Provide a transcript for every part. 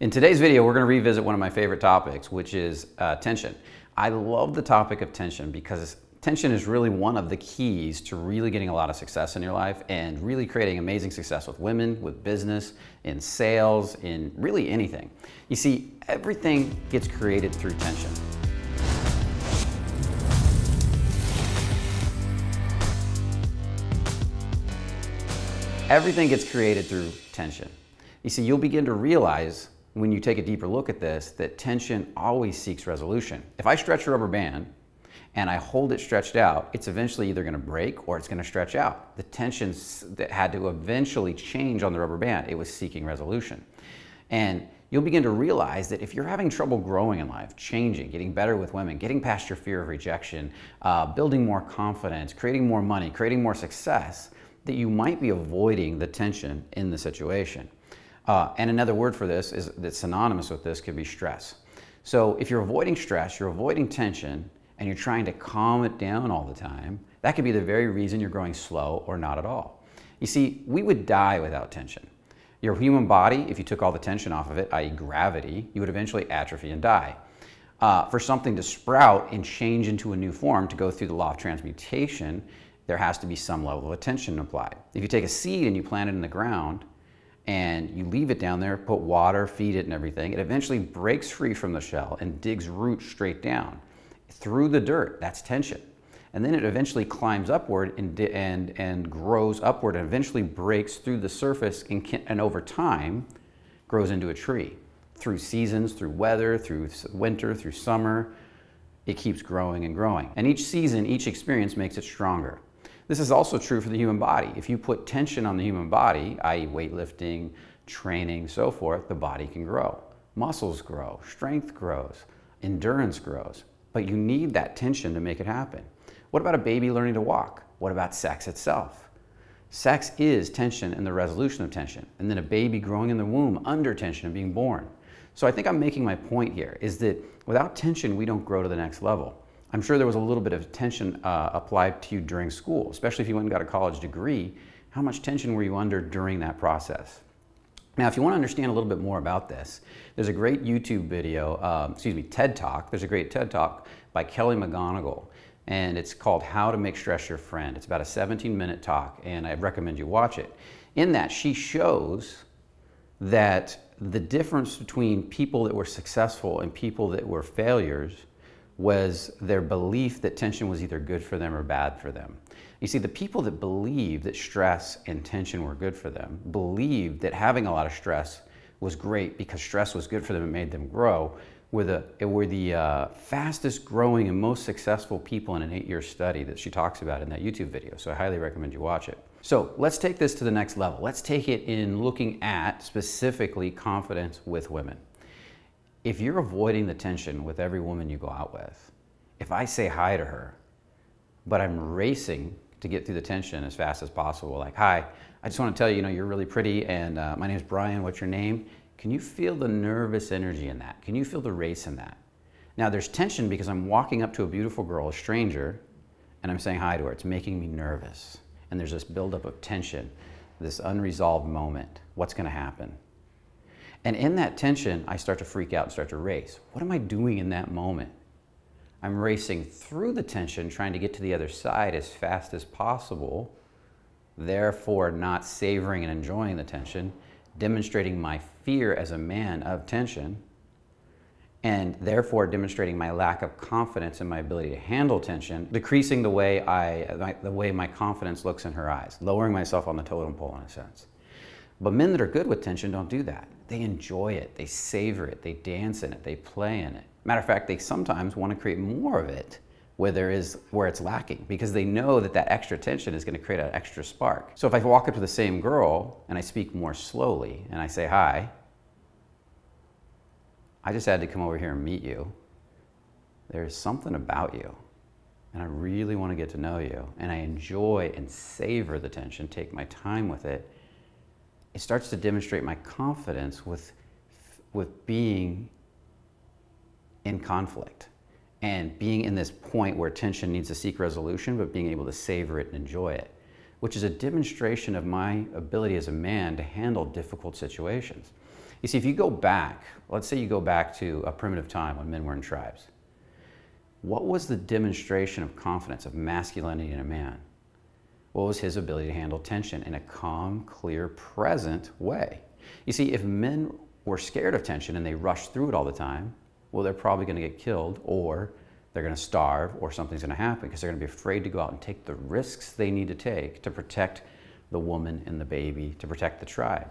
In today's video, we're going to revisit one of my favorite topics, which is tension. I love the topic of tension because tension is really one of the keys to really getting a lot of success in your life and really creating amazing success with women, with business, in sales, in really anything. You see, everything gets created through tension. Everything gets created through tension. You see, you'll begin to realize when you take a deeper look at this, that tension always seeks resolution. If I stretch a rubber band and I hold it stretched out, it's eventually either gonna break or it's gonna stretch out. The tension that had to eventually change on the rubber band, it was seeking resolution. And you'll begin to realize that if you're having trouble growing in life, changing, getting better with women, getting past your fear of rejection, building more confidence, creating more money, creating more success, that you might be avoiding the tension in the situation. And another word for this is that's synonymous with this could be stress. So if you're avoiding stress, you're avoiding tension, and you're trying to calm it down all the time, that could be the very reason you're growing slow or not at all. You see, we would die without tension. Your human body, if you took all the tension off of it, i.e. gravity, you would eventually atrophy and die. For something to sprout and change into a new form, to go through the law of transmutation, there has to be some level of tension applied. If you take a seed and you plant it in the ground, and you leave it down there, put water, feed it and everything, it eventually breaks free from the shell and digs roots straight down through the dirt. That's tension. And then it eventually climbs upward and grows upward and eventually breaks through the surface and over time grows into a tree. Through seasons, through weather, through winter, through summer, it keeps growing and growing. And each season, each experience makes it stronger. This is also true for the human body. If you put tension on the human body, i.e. weightlifting, training, so forth, the body can grow. Muscles grow, strength grows, endurance grows, but you need that tension to make it happen. What about a baby learning to walk? What about sex itself? Sex is tension and the resolution of tension, and then a baby growing in the womb under tension and being born. So I think I'm making my point here, is that without tension, we don't grow to the next level. I'm sure there was a little bit of tension applied to you during school, especially if you went and got a college degree. How much tension were you under during that process? Now, if you want to understand a little bit more about this, there's a great YouTube video, TED Talk. There's a great TED Talk by McGonigal, and it's called How to Make Stress Your Friend. It's about a 17-minute talk, and I recommend you watch it. In that, she shows that the difference between people that were successful and people that were failures was their belief that tension was either good for them or bad for them. You see, the people that believed that stress and tension were good for them, believed that having a lot of stress was great because stress was good for them and made them grow, were the fastest growing and most successful people in an 8-year study that she talks about in that YouTube video. So I highly recommend you watch it. So let's take this to the next level. Let's take it in looking at specifically confidence with women. If you're avoiding the tension with every woman you go out with, if I say hi to her, but I'm racing to get through the tension as fast as possible, like, hi, I just want to tell you, you're really pretty, and my name is Brian, what's your name? Can you feel the nervous energy in that? Can you feel the race in that? Now, there's tension because I'm walking up to a beautiful girl, a stranger, and I'm saying hi to her. It's making me nervous. And there's this buildup of tension, this unresolved moment. What's going to happen? And in that tension, I start to freak out and start to race. What am I doing in that moment? I'm racing through the tension, trying to get to the other side as fast as possible, therefore not savoring and enjoying the tension, demonstrating my fear as a man of tension, and therefore demonstrating my lack of confidence in my ability to handle tension, decreasing the way my confidence looks in her eyes, lowering myself on the totem pole in a sense. But men that are good with tension don't do that. They enjoy it, they savor it, they dance in it, they play in it. Matter of fact, they sometimes want to create more of it where it's lacking, because they know that that extra tension is going to create an extra spark. So if I walk up to the same girl and I speak more slowly and I say, hi, I just had to come over here and meet you. There's something about you, and I really want to get to know you, and I enjoy and savor the tension, take my time with it. It starts to demonstrate my confidence with being in conflict and being in this point where tension needs to seek resolution, but being able to savor it and enjoy it, which is a demonstration of my ability as a man to handle difficult situations. You see, if you go back, let's say you go back to a primitive time when men were in tribes, what was the demonstration of confidence, of masculinity in a man? What was his ability to handle tension in a calm, clear, present way? You see, if men were scared of tension and they rushed through it all the time, well, they're probably going to get killed, or they're going to starve, or something's going to happen because they're going to be afraid to go out and take the risks they need to take to protect the woman and the baby, to protect the tribe.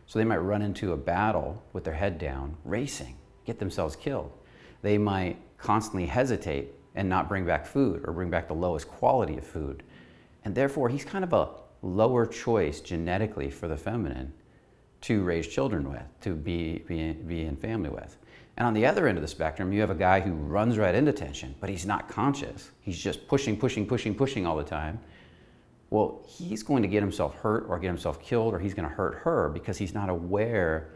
So they might run into a battle with their head down, racing, get themselves killed. They might constantly hesitate and not bring back food, or bring back the lowest quality of food. And therefore, he's kind of a lower choice genetically for the feminine to raise children with, to be in family with. And on the other end of the spectrum, you have a guy who runs right into tension, but he's not conscious. He's just pushing all the time. Well, he's going to get himself hurt or get himself killed, or he's going to hurt her because he's not aware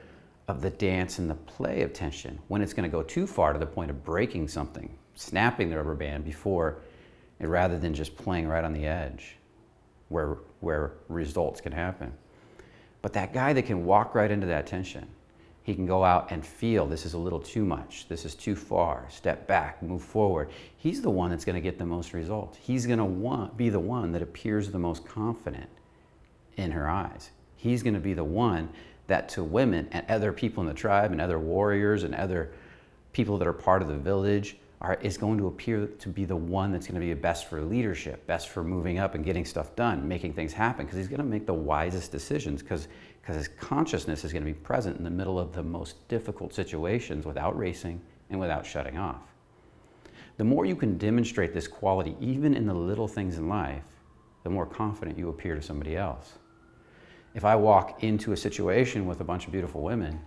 of the dance and the play of tension when it's going to go too far to the point of breaking something, snapping the rubber band rather than just playing right on the edge where results can happen. But that guy that can walk right into that tension, he can go out and feel this is a little too much, this is too far, step back, move forward. He's the one that's going to get the most results. He's going to be the one that appears the most confident in her eyes. He's going to be the one that to women and other people in the tribe and other warriors and other people that are part of the village is going to appear to be the one that's going to be best for leadership, best for moving up and getting stuff done, making things happen, because he's going to make the wisest decisions, because his consciousness is going to be present in the middle of the most difficult situations without racing and without shutting off. The more you can demonstrate this quality, even in the little things in life, the more confident you appear to somebody else. If I walk into a situation with a bunch of beautiful women,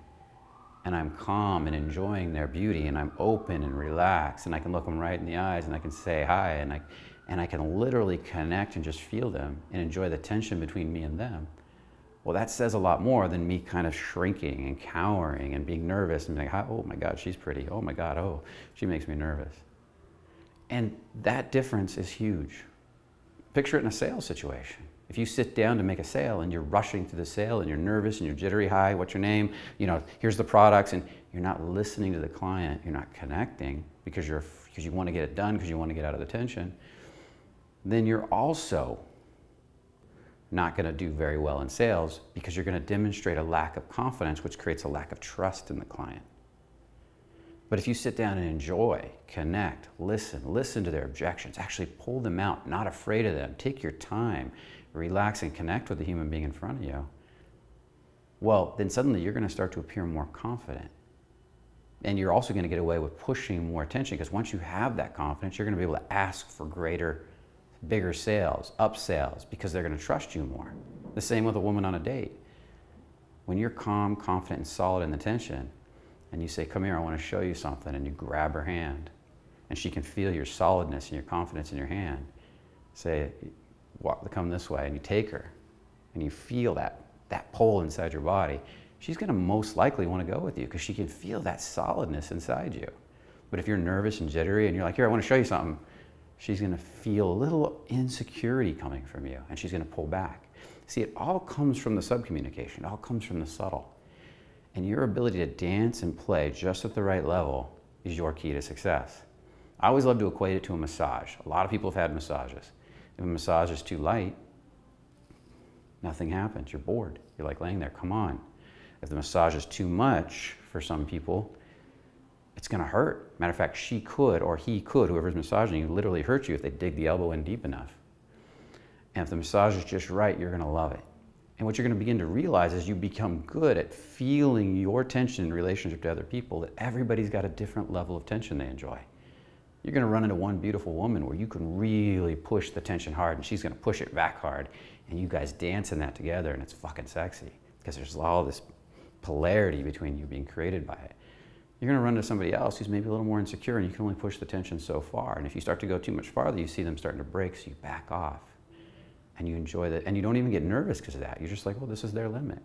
and I'm calm and enjoying their beauty, and I'm open and relaxed, and I can look them right in the eyes, and I can say hi, and I can literally connect and just feel them and enjoy the tension between me and them, well, that says a lot more than me kind of shrinking and cowering and being nervous and being like, oh my God, she's pretty. Oh my God, oh, she makes me nervous. And that difference is huge. Picture it in a sales situation. If you sit down to make a sale and you're rushing through the sale and you're nervous and you're jittery, hi, what's your name? You know, here's the products, and you're not listening to the client, you're not connecting because you want to get it done, because you want to get out of the tension, then you're also not going to do very well in sales, because you're going to demonstrate a lack of confidence, which creates a lack of trust in the client. But if you sit down and enjoy, connect, listen to their objections, actually pull them out, not afraid of them, take your time, relax and connect with the human being in front of you, well, then suddenly you're going to start to appear more confident. And you're also going to get away with pushing more attention, because once you have that confidence, you're going to be able to ask for bigger sales, up sales, because they're going to trust you more. The same with a woman on a date. When you're calm, confident, and solid in the tension, and you say, come here, I want to show you something, and you grab her hand, and she can feel your solidness and your confidence in your hand, say, come this way, and you take her, and you feel that pull inside your body, she's going to most likely want to go with you, because she can feel that solidness inside you. But if you're nervous and jittery, and you're like, here, I want to show you something, she's going to feel a little insecurity coming from you, and she's going to pull back. See, it all comes from the subcommunication. It all comes from the subtle. And your ability to dance and play just at the right level is your key to success. I always love to equate it to a massage. A lot of people have had massages. If a massage is too light, nothing happens. You're bored. You're like laying there, come on. If the massage is too much for some people, it's going to hurt. Matter of fact, she could, or he could, whoever's massaging you, literally hurt you if they dig the elbow in deep enough. And if the massage is just right, you're going to love it. And what you're going to begin to realize is you become good at feeling your tension in relationship to other people, that everybody's got a different level of tension they enjoy. You're going to run into one beautiful woman where you can really push the tension hard, and she's going to push it back hard, and you guys dance in that together, and it's fucking sexy, because there's all this polarity between you being created by it. You're going to run into somebody else who's maybe a little more insecure, and you can only push the tension so far. And if you start to go too much farther, you see them starting to break, so you back off. And you enjoy that. And you don't even get nervous because of that. You're just like, well, this is their limit.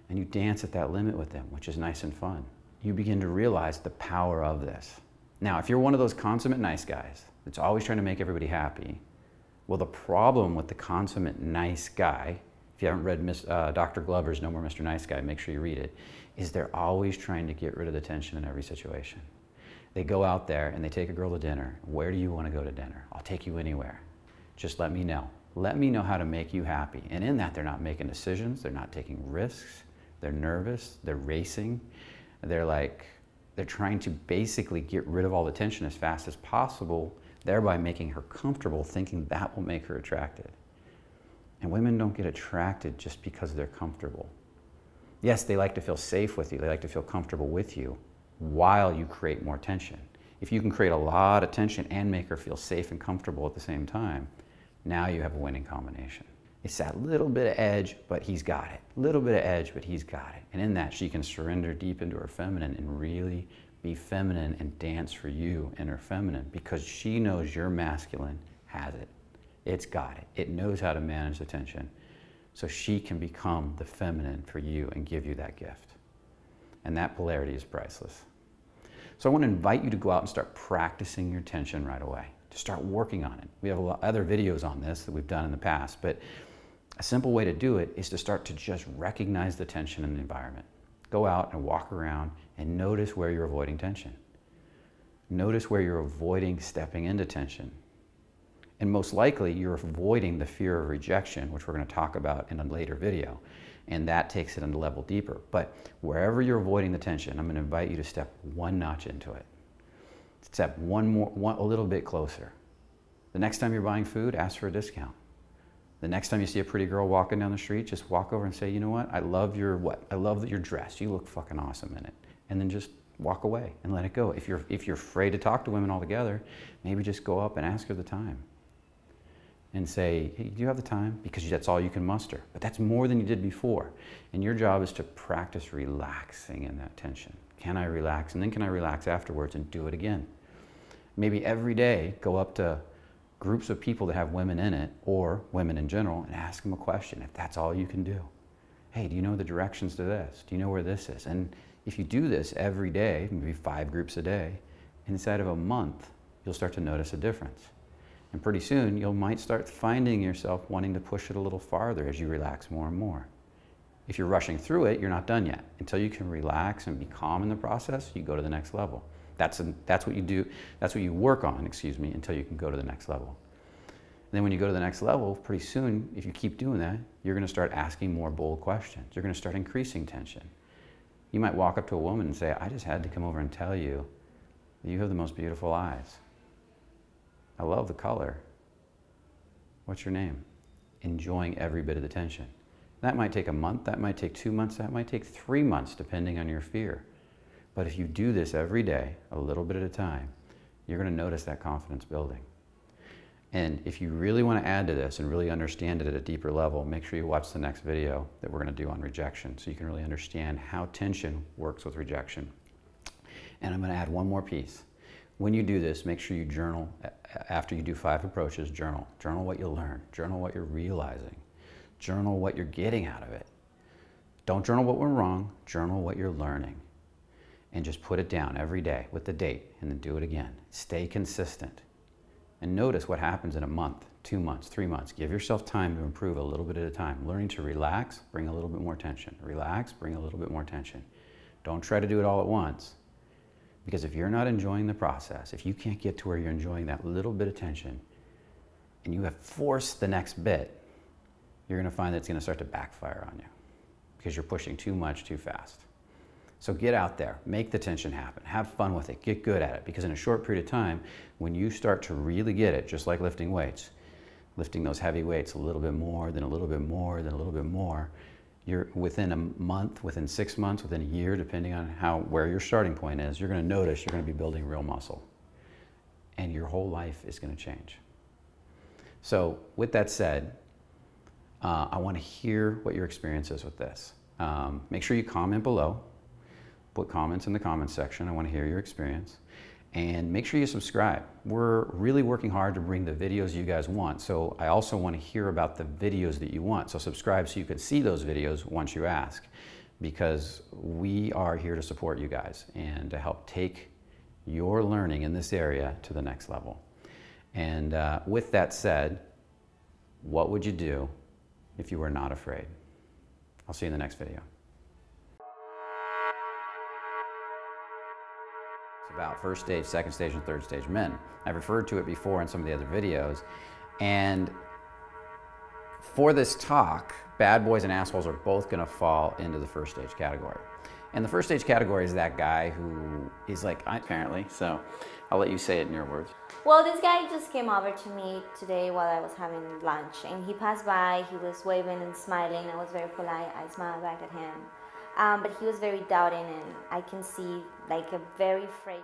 And you dance at that limit with them, which is nice and fun. You begin to realize the power of this. Now, if you're one of those consummate nice guys that's always trying to make everybody happy, well, the problem with the consummate nice guy, if if you haven't read Dr. Glover's No More Mr. Nice Guy, make sure you read it, is they're always trying to get rid of the tension in every situation. They go out there and they take a girl to dinner. Where do you want to go to dinner? I'll take you anywhere. Just let me know. Let me know how to make you happy. And in that, they're not making decisions. They're not taking risks. They're nervous. They're racing. They're trying to basically get rid of all the tension as fast as possible, thereby making her comfortable, thinking that will make her attracted. And women don't get attracted just because they're comfortable. Yes, they like to feel safe with you. They like to feel comfortable with you while you create more tension. If you can create a lot of tension and make her feel safe and comfortable at the same time, now you have a winning combination. It's that little bit of edge, but he's got it. Little bit of edge, but he's got it. And in that, she can surrender deep into her feminine and really be feminine and dance for you in her feminine, because she knows your masculine has it. It's got it. It knows how to manage the tension. So she can become the feminine for you and give you that gift. And that polarity is priceless. So I want to invite you to go out and start practicing your tension right away, to start working on it. We have a lot of other videos on this that we've done in the past, but a simple way to do it is to start to just recognize the tension in the environment. Go out and walk around and notice where you're avoiding tension. Notice where you're avoiding stepping into tension. And most likely you're avoiding the fear of rejection, which we're going to talk about in a later video. And that takes it a level deeper. But wherever you're avoiding the tension, I'm going to invite you to step one notch into it. Step a little bit closer. The next time you're buying food, ask for a discount. The next time you see a pretty girl walking down the street, just walk over and say, you know what, I love your dress. You look fucking awesome in it. And then just walk away and let it go. If you're afraid to talk to women altogether, maybe just go up and ask her the time. And say, hey, do you have the time? Because that's all you can muster. But that's more than you did before. And your job is to practice relaxing in that tension. Can I relax? And then can I relax afterwards and do it again? Maybe every day, go up to groups of people that have women in it, or women in general, and ask them a question, if that's all you can do. Hey, do you know the directions to this? Do you know where this is? And if you do this every day, maybe 5 groups a day, inside of a month, you'll start to notice a difference. And pretty soon, you might start finding yourself wanting to push it a little farther as you relax more and more. If you're rushing through it, you're not done yet. Until you can relax and be calm in the process, you go to the next level. That's what you do. That's what you work on, until you can go to the next level. And then when you go to the next level, pretty soon, if you keep doing that, you're going to start asking more bold questions. You're going to start increasing tension. You might walk up to a woman and say, I just had to come over and tell you that you have the most beautiful eyes. I love the color. What's your name? Enjoying every bit of the tension. That might take a month, that might take 2 months, that might take 3 months, depending on your fear. But if you do this every day, a little bit at a time, you're going to notice that confidence building. And if you really want to add to this and really understand it at a deeper level, make sure you watch the next video that we're going to do on rejection, so you can really understand how tension works with rejection. And I'm going to add one more piece. When you do this, make sure you journal. After you do 5 approaches, journal. Journal what you learn. Journal what you're realizing. Journal what you're getting out of it. Don't journal what went wrong. Journal what you're learning. And just put it down every day with the date, and then do it again. Stay consistent. And notice what happens in a month, 2 months, 3 months. Give yourself time to improve a little bit at a time. Learning to relax, bring a little bit more tension. Relax, bring a little bit more tension. Don't try to do it all at once. Because if you're not enjoying the process, if you can't get to where you're enjoying that little bit of tension, and you have forced the next bit, you're going to find that it's going to start to backfire on you, because you're pushing too much too fast. So get out there, make the tension happen, have fun with it, get good at it, because in a short period of time, when you start to really get it, just like lifting weights, lifting those heavy weights a little bit more, then a little bit more, then a little bit more, you're within a month, within 6 months, within a year, depending on where your starting point is, you're going to notice you're going to be building real muscle. And your whole life is going to change. So with that said, I want to hear what your experience is with this. Make sure you comment below. Put comments in the comments section. I want to hear your experience. And make sure you subscribe. We're really working hard to bring the videos you guys want. So I also want to hear about the videos that you want. So subscribe so you can see those videos once you ask, because we are here to support you guys and to help take your learning in this area to the next level. And with that said, what would you do if you are not afraid. I'll see you in the next video. It's about first stage, second stage, and third stage men. I've referred to it before in some of the other videos. And for this talk, bad boys and assholes are both going to fall into the first stage category. And the first stage category is that guy who is like, apparently, so I'll let you say it in your words. Well, this guy just came over to me today while I was having lunch, and he passed by, he was waving and smiling. I was very polite, I smiled back at him. But he was very doubting, and I can see like a very afraid.